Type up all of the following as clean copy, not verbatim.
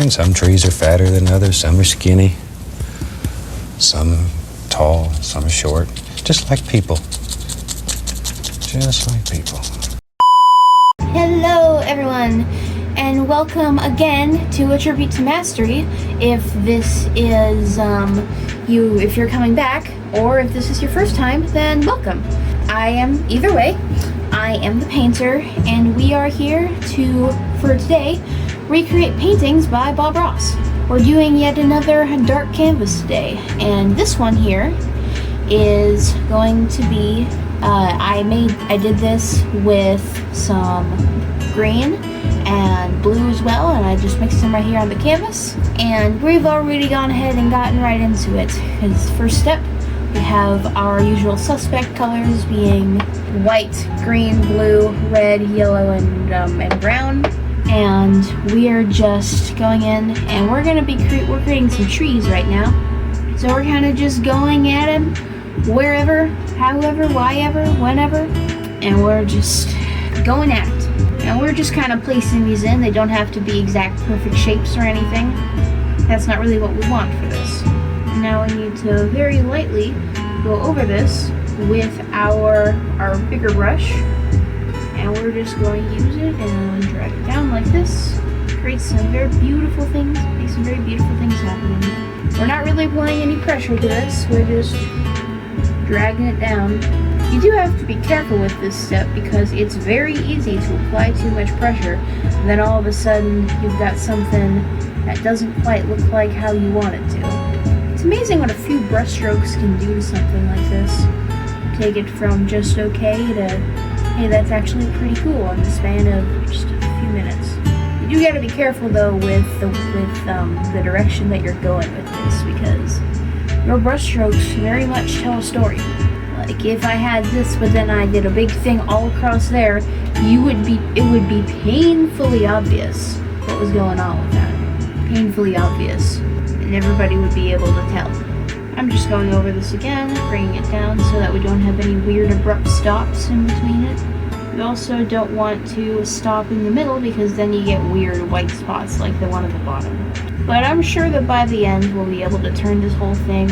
And some trees are fatter than others, some are skinny, some tall, some are short, just like people. Just like people. Hello everyone, and welcome again to A Tribute to Mastery. If this is if you're coming back, or if this is your first time, then welcome. Either way, I am the painter, and we are here for today, recreate paintings by Bob Ross. We're doing yet another dark canvas today, and this one here is going to be, I did this with some green and blue as well, and I just mixed them right here on the canvas. And we've already gone ahead and gotten right into it, because first step, we have our usual suspect colors being white, green, blue, red, yellow, and brown. And we are just going in, and we're gonna be we're creating some trees right now. So we're kind of just going at them wherever, however, whyever, whenever, and we're just going at it. And we're just kind of placing these in. They don't have to be exact perfect shapes or anything. That's not really what we want for this. Now we need to very lightly go over this with our bigger brush, and we're just going to use it and drag it down like this. Create some very beautiful things, make some very beautiful things happening. We're not really applying any pressure to this, we're just dragging it down. You do have to be careful with this step because it's very easy to apply too much pressure, and then all of a sudden you've got something that doesn't quite look like how you want it to. It's amazing what a few brush strokes can do to something like this. Take it from just okay to, hey, that's actually pretty cool in the span of just a few minutes. You do gotta be careful though with the direction that you're going with this, because your brush strokes very much tell a story. Like if I had this, but then I did a big thing all across there, it would be painfully obvious what was going on with that. Painfully obvious. And everybody would be able to tell. I'm just going over this again, bringing it down so that we don't have any weird abrupt stops in between it. We also don't want to stop in the middle because then you get weird white spots like the one at the bottom. But I'm sure that by the end we'll be able to turn this whole thing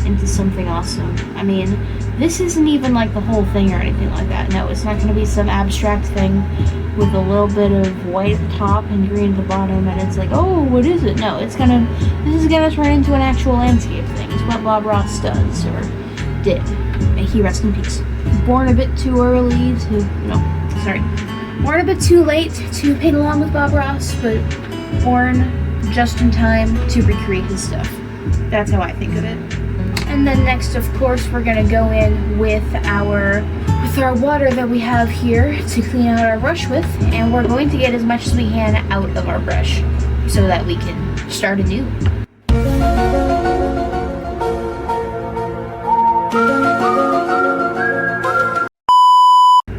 into something awesome. I mean, this isn't even like the whole thing or anything like that. No, it's not going to be some abstract thing with a little bit of white at the top and green at the bottom, and it's like, oh, what is it? No, this is gonna turn into an actual landscape thing. It's what Bob Ross does, or did. May he rest in peace. Born a bit too early born a bit too late to paint along with Bob Ross, but born just in time to recreate his stuff. That's how I think of it. And then next, of course, we're gonna go in with our water that we have here to clean out our brush with, and we're going to get as much as we can out of our brush so that we can start anew.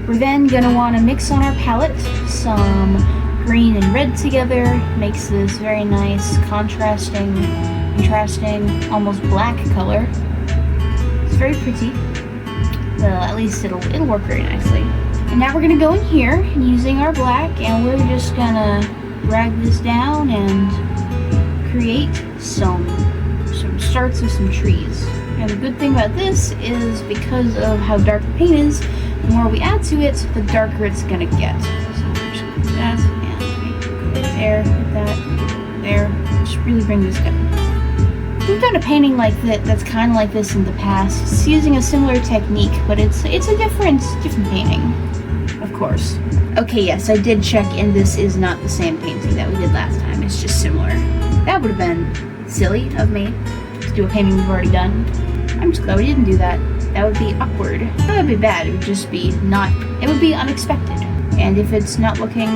We're then gonna want to mix on our palette some green and red together. Makes this very nice contrasting, almost black color. It's very pretty. Well, at least it'll work very nicely. And now we're gonna go in here using our black, and we're just gonna drag this down and create some starts of some trees. And the good thing about this is because of how dark the paint is, the more we add to it, the darker it's gonna get. So I'm just gonna do that, and right there, like that, there. Just really bring this down. We've done a painting like that's kind of like this in the past. It's using a similar technique, but it's a different painting, of course. Okay, yes, I did check, and this is not the same painting that we did last time. It's just similar. That would have been silly of me to do a painting we've already done. I'm just glad we didn't do that. That would be awkward. That would be bad. It would just be it would be unexpected. And if it's not looking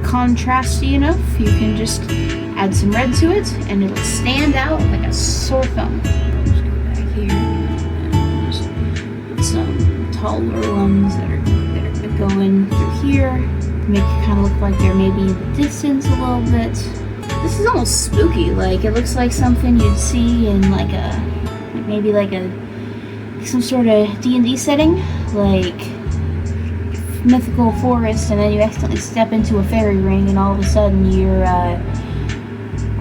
contrasty enough, you can just add some red to it, and it'll stand out like a sore thumb. Just go back here and just put some taller ones that are going through here. Make it kind of look like they're maybe in the distance a little bit. This is almost spooky. Like, it looks like something you'd see in maybe some sort of D&D setting, like mythical forest, and then you accidentally step into a fairy ring, and all of a sudden you're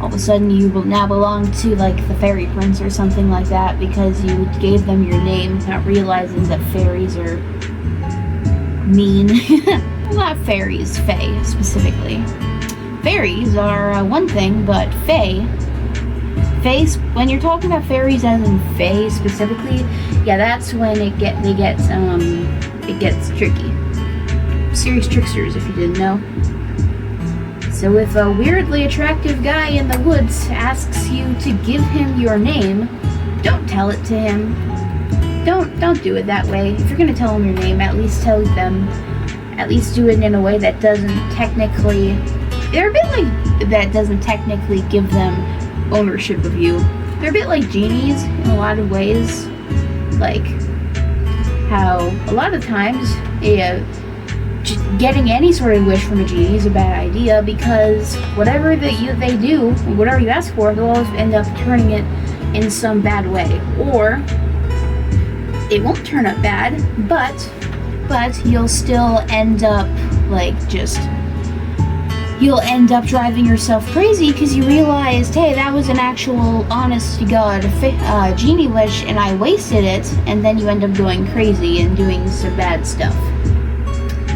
all of a sudden you will now belong to like the fairy prince or something like that because you gave them your name, not realizing that fairies are mean. Well, not fairies, fae specifically. Fairies are one thing, but fae, when you're talking about fairies as in fae specifically, yeah, that's when it gets tricky. Serious tricksters, if you didn't know. So if a weirdly attractive guy in the woods asks you to give him your name, don't tell it to him. Don't do it that way. If you're gonna tell him your name, at least do it in a way that doesn't technically give them ownership of you. They're a bit like genies in a lot of ways. Like how a lot of times getting any sort of wish from a genie is a bad idea because whatever they do, whatever you ask for, they'll always end up turning it in some bad way. Or it won't turn up bad, but you'll still end up you'll end up driving yourself crazy because you realized, hey, that was an actual honest to God genie wish and I wasted it, and then you end up going crazy and doing some bad stuff,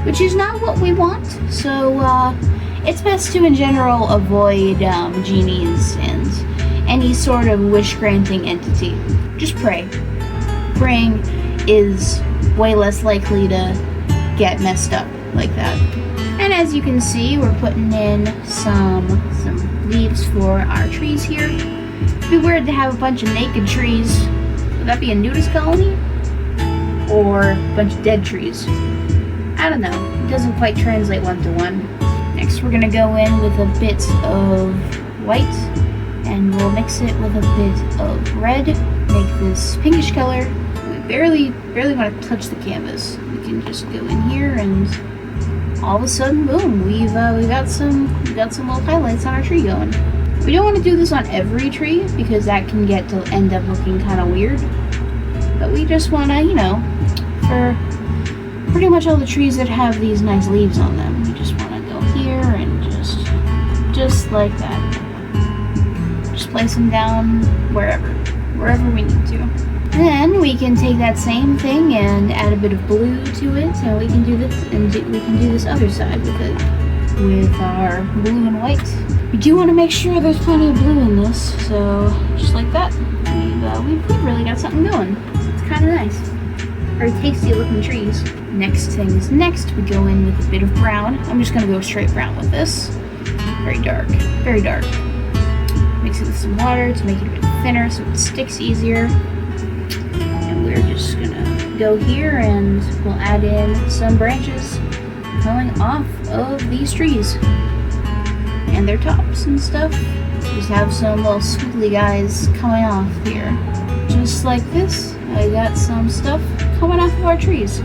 which is not what we want. So it's best to in general avoid genies and any sort of wish granting entity. Just pray. Praying is way less likely to get messed up like that. And as you can see, we're putting in some leaves for our trees here. It'd be weird to have a bunch of naked trees. Would that be a nudist colony? Or a bunch of dead trees? I don't know. It doesn't quite translate one to one. Next, we're gonna go in with a bit of white, and we'll mix it with a bit of red. Make this pinkish color. We barely want to touch the canvas. We can just go in here and all of a sudden, boom, we've got some little highlights on our tree going. We don't want to do this on every tree because that can get to end up looking kind of weird. But we just want to, for pretty much all the trees that have these nice leaves on them, we just want to go here and just like that. Just place them down wherever we need to. Then we can take that same thing and add a bit of blue to it, and we can do this other side with our blue and white. We do want to make sure there's plenty of blue in this, so just like that, we've really got something going. It's kind of nice. Very tasty looking trees. Next thing is next. We go in with a bit of brown. I'm just gonna go straight brown with this. Very dark, very dark. Mix it with some water to make it a bit thinner so it sticks easier. We're just gonna go here and we'll add in some branches coming off of these trees and their tops and stuff. Just have some little squiggly guys coming off here. Just like this, I got some stuff coming off of our trees.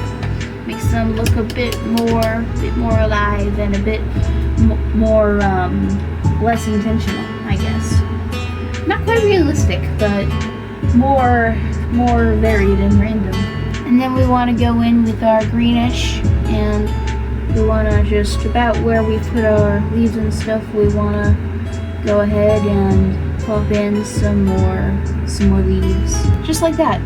Makes them look a bit more alive and a bit more less intentional, I guess. Not quite realistic, but more varied and random. And then we want to go in with our greenish, and we want to just about where we put our leaves and stuff, we want to go ahead and pop in some more leaves, just like that.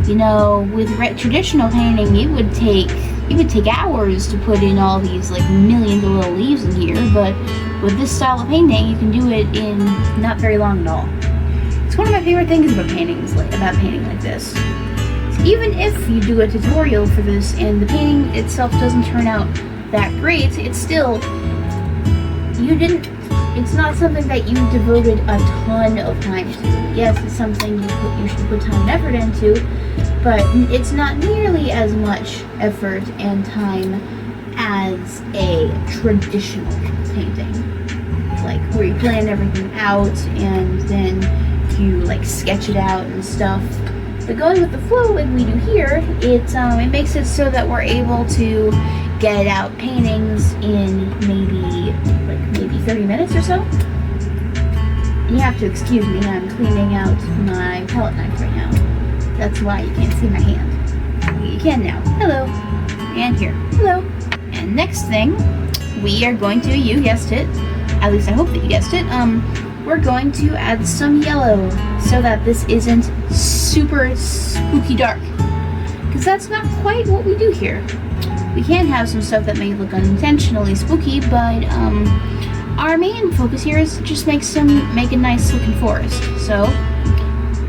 With traditional painting, it would take hours to put in all these like millions of little leaves in here, but with this style of painting, you can do it in not very long at all. It's one of my favorite things about painting like this. So even if you do a tutorial for this and the painting itself doesn't turn out that great, it's not something that you devoted a ton of time to. Yes, it's something you should put time and effort into, but it's not nearly as much effort and time as a traditional painting. Like where you plan everything out and then you sketch it out and stuff. But going with the flow like we do here, it makes it so that we're able to get out paintings in maybe 30 minutes or so. You have to excuse me, I'm cleaning out my palette knife right now. That's why you can't see my hand. You can now. Hello. And here. Hello. And next thing, we are going to, you guessed it, at least I hope that you guessed it, we're going to add some yellow so that this isn't super spooky dark. Because that's not quite what we do here. We can have some stuff that may look unintentionally spooky, but our main focus here is to just make a nice looking forest. So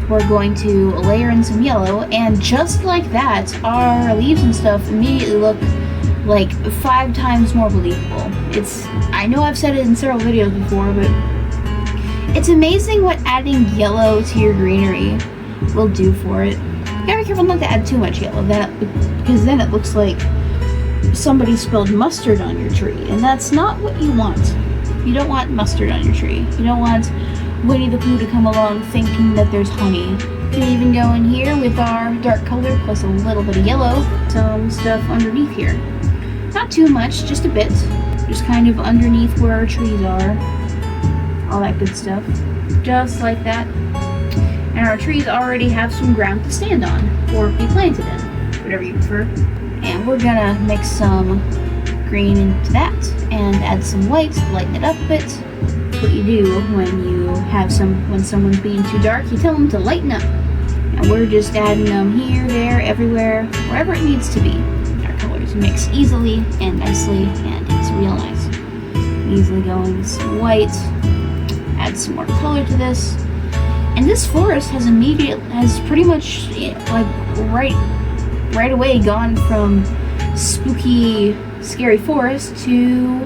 we're going to layer in some yellow, and just like that, our leaves and stuff immediately look like 5 times more believable. I know I've said it in several videos before, but it's amazing what adding yellow to your greenery will do for it. You gotta be careful not to add too much yellow, because then it looks like somebody spilled mustard on your tree, and that's not what you want. You don't want mustard on your tree. You don't want Winnie the Pooh to come along thinking that there's honey. You can even go in here with our dark color plus a little bit of yellow, some stuff underneath here. Not too much, just a bit. Just kind of underneath where our trees are. All that good stuff. Just like that. And our trees already have some ground to stand on, or be planted in, whatever you prefer. And we're gonna mix some green into that, and add some white to lighten it up a bit. That's what you do when someone's being too dark, you tell them to lighten up. And we're just adding them here, there, everywhere, wherever it needs to be. Our colors mix easily and nicely, and it's real nice. Easily going some white, add some more color to this. And this forest has pretty much like right away gone from spooky, scary forest to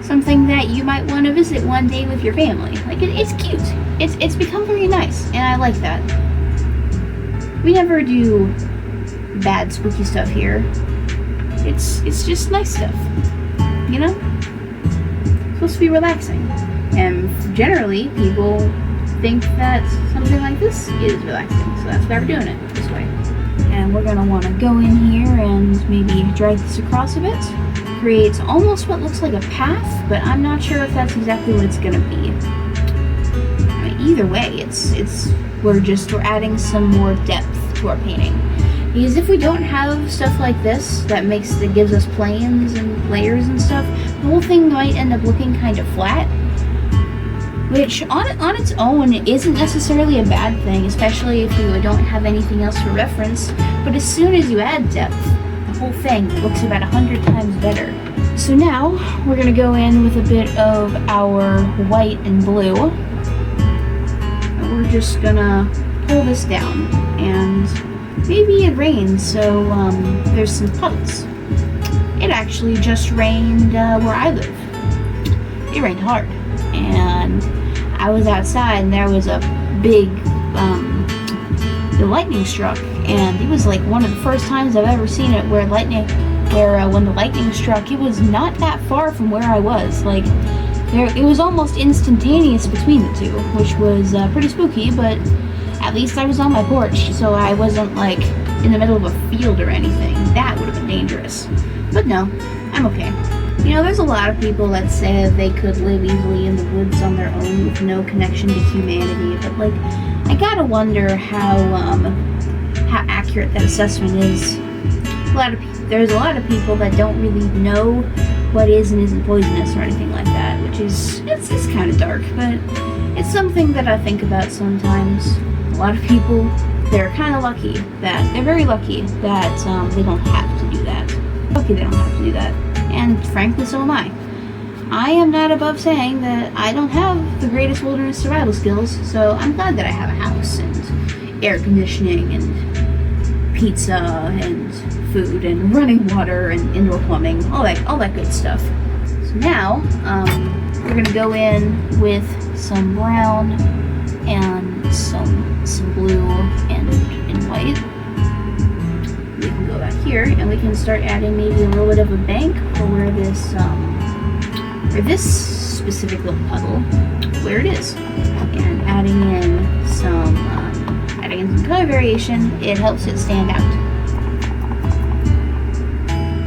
something that you might want to visit one day with your family. Like it's cute. It's become very nice, and I like that. We never do bad spooky stuff here. It's just nice stuff, you know? It's supposed to be relaxing, and generally people think that something like this is relaxing, so that's why we're doing it this way. And we're gonna want to go in here and maybe drag this across a bit. Creates almost what looks like a path, but I'm not sure if that's exactly what it's gonna be. I mean, either way, we're adding some more depth to our painting. Because if we don't have stuff like this that gives us planes and layers and stuff, the whole thing might end up looking kind of flat. Which on its own isn't necessarily a bad thing, especially if you don't have anything else to reference. But as soon as you add depth, the whole thing looks about 100 times better. So now we're gonna go in with a bit of our white and blue. And we're just gonna pull this down, and maybe it rains, so there's some puddles. It actually just rained where I live. It rained hard, and I was outside, and there was a big the lightning struck, and it was like one of the first times I've ever seen it where when the lightning struck, it was not that far from where I was. Like it was almost instantaneous between the two, which was pretty spooky, but at least I was on my porch, so I wasn't like in the middle of a field or anything. That would have been dangerous. But no, I'm okay. You know, there's a lot of people that say that they could live easily in the woods on their own with no connection to humanity, but like, I gotta wonder how accurate that assessment is. There's a lot of people that don't really know what is and isn't poisonous or anything like that, which is, it's kind of dark, but it's something that I think about sometimes. A lot of people, they're kind of lucky that, they're very lucky that they don't have to do that. Lucky they don't have to do that. And frankly, so am I. I am not above saying that I don't have the greatest wilderness survival skills, so I'm glad that I have a house and air conditioning and pizza and food and running water and indoor plumbing, all that good stuff. So now, we're gonna go in with some brown and some blue and white. We can go back here and we can start adding maybe a little bit of a bank for where this specific little puddle, where it is, and adding in some color variation. It helps it stand out.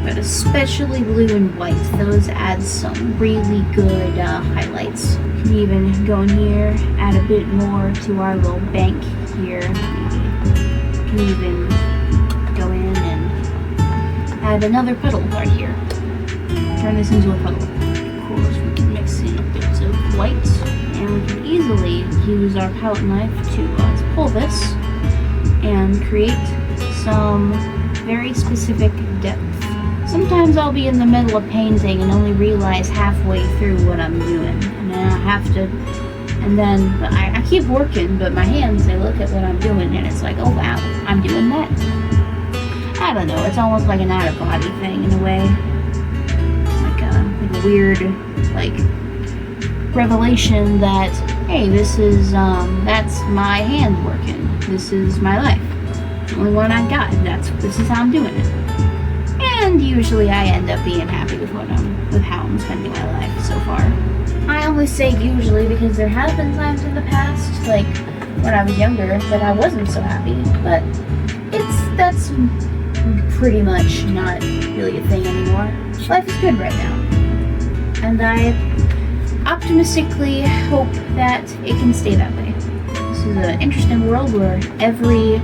But especially blue and white, those add some really good highlights. You can even go in here, add a bit more to our little bank here. You can even go in and add another puddle right here. Turn this into a puddle. Of course, we can mix in bits of white, and we can easily use our palette knife to pull this and create some very specific depth. Sometimes I'll be in the middle of painting and only realize halfway through what I'm doing, and then I have to, and then I keep working, but my hands, they look at what I'm doing and it's like, oh wow, I'm doing that. I don't know, it's almost like an out-of-body thing in a way. Like a weird, like, revelation that, hey, this is, that's my hand working. This is my life. The only one I got. This is how I'm doing it. And usually I end up being happy with how I'm spending my life so far. I only say usually because there have been times in the past, like when I was younger, that I wasn't so happy, but that's pretty much not really a thing anymore. Life is good right now. And I optimistically hope that it can stay that way. This is an interesting world where every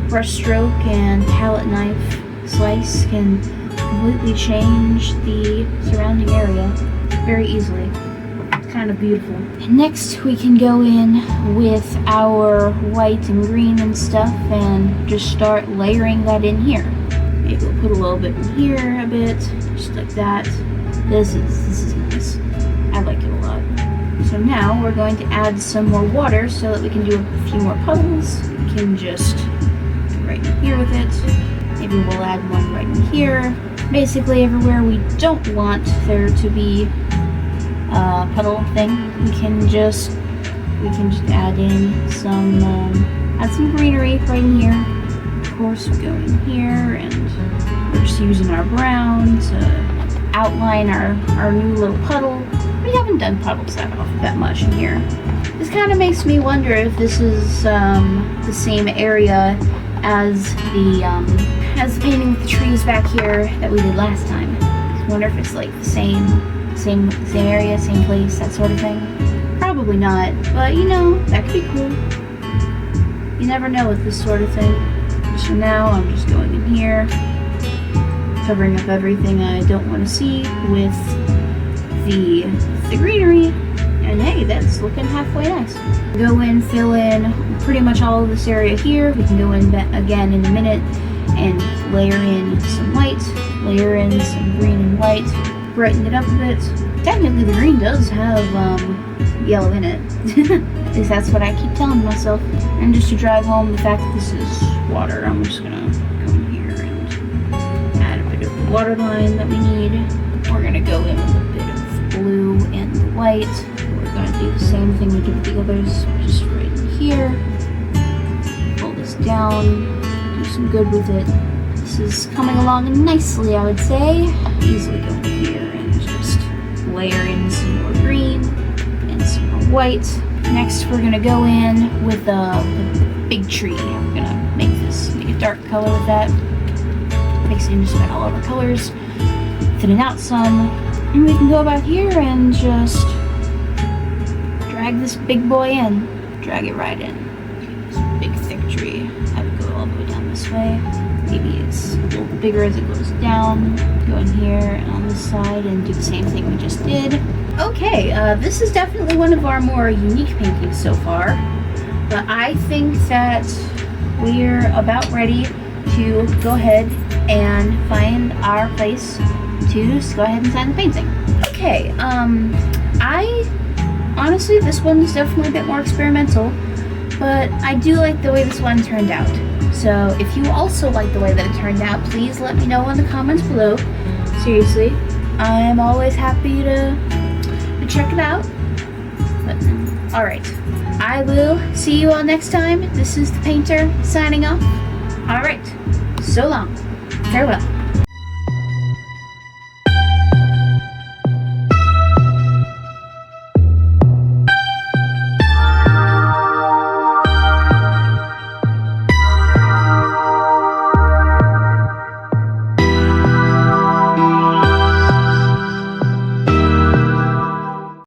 brush stroke and palette knife slice can completely change the surrounding area very easily. It's kind of beautiful. And next we can go in with our white and green and stuff and just start layering that in here. Maybe we'll put a little bit in here, a bit, just like that. This is nice. I like it a lot. So now we're going to add some more water so that we can do a few more puddles. We can just go right in here with it. Maybe we'll add one right in here. Basically everywhere we don't want there to be a puddle thing, we can just add in some greenery right in here. Of course, we go in here and we're just using our brown to outline our new little puddle. We haven't done puddles that much in here. This kind of makes me wonder if this is the same area as the painting with the trees back here that we did last time. I wonder if it's like the same area, same place, that sort of thing. Probably not, but you know, that could be cool. You never know with this sort of thing. So now I'm just going in here, covering up everything I don't want to see with the greenery, and hey, that's looking halfway nice. Go in, fill in pretty much all of this area here. We can go in again in a minute and layer in some white, layer in some green and white, brighten it up a bit. Technically the green does have yellow in it. At least that's what I keep telling myself. And just to drive home the fact that this is water, I'm just gonna go in here and add a bit of the water line that we need. We're gonna go in with a bit of blue and the white. We're gonna do the same thing we did with the others, just right in here. Pull this down, do some good with it. This is coming along nicely, I would say. Easily go in here and just layer in some more green and some more white. Next, we're gonna go in with the big tree. I'm gonna make a dark color with that. Mix it in just about all of our colors. Thin it out some. And we can go back here and just drag this big boy in. Drag it right in. This big thick tree. Have it go all the way down this way. Maybe it's a little bit bigger as it goes down. Go in here and on this side and do the same thing we just did. Okay, this is definitely one of our more unique paintings so far. But I think that we're about ready to go ahead and find our place to go ahead and sign the painting. Okay, honestly, this one's definitely a bit more experimental, but I do like the way this one turned out. So if you also like the way that it turned out, please let me know in the comments below. Seriously, I'm always happy to check it out. But, alright, I will see you all next time. This is the Painter signing off. Alright, so long. Farewell.